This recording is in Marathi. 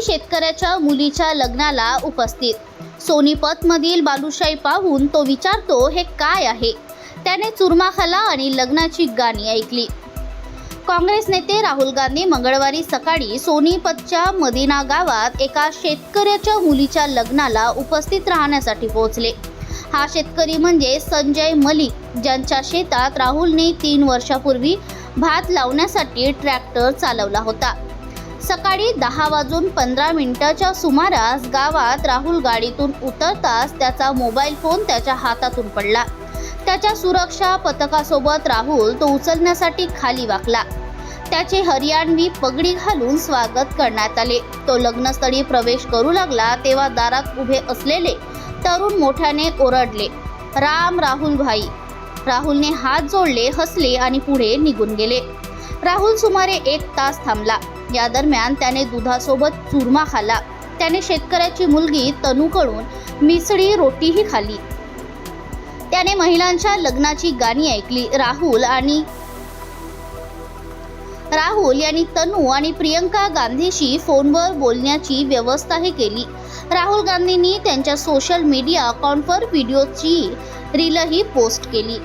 शेतकऱ्याच्या मुलीच्या लग्नाला उपस्थित. सोनीपतमधील बालुशाही पाहून तो विचारतो, हे काय आहे? त्याने चुरमा खाला आणि लग्नाची गाणी ऐकली. काँग्रेस नेते राहुल गांधी मंगळवारी सकाळी सोनीपतच्या मदिना गावात एका शेतकऱ्याच्या मुलीच्या लग्नाला उपस्थित राहण्यासाठी पोहोचले. हा शेतकरी म्हणजे संजय मलिक, ज्यांच्या शेतात राहुलने 3 वर्षापूर्वी भात लावण्यासाठी ट्रॅक्टर चालवला होता. सकाळी 10:15 सुमारास गावात राहुल गाडीतून उतरताच त्याचा मोबाईल फोन त्याच्या हातातून पडला. त्याच्या सुरक्षा पथकासोबत राहुल तो उचलण्यासाठी खाली वाकला. त्याचे हरियाणवी पगडी घालून स्वागत करण्यात आले. तो लग्नस्थळी प्रवेश करू लागला तेव्हा दारात उभे असलेले तरुण मोठ्याने ओरडले, राम राहुल भाई. राहुलने हात जोडले, हसले आणि पुढे निघून गेले. राहुल सुमारे 1 तास थांबला. या दरम्यान त्याने दुधासोबत चुरमा खाला. त्याने शेतकऱ्याची मुलगी तनूकडून मिसळी रोटीही खाल्ली. त्याने महिलांच्या लग्नाची गाणी ऐकली. राहुल यांनी तनू आणि प्रियंका गांधीशी फोनवर बोलण्याची व्यवस्थाही केली. राहुल गांधींनी त्यांच्या सोशल मीडिया अकाउंटवर व्हिडिओची रीलही पोस्ट केली.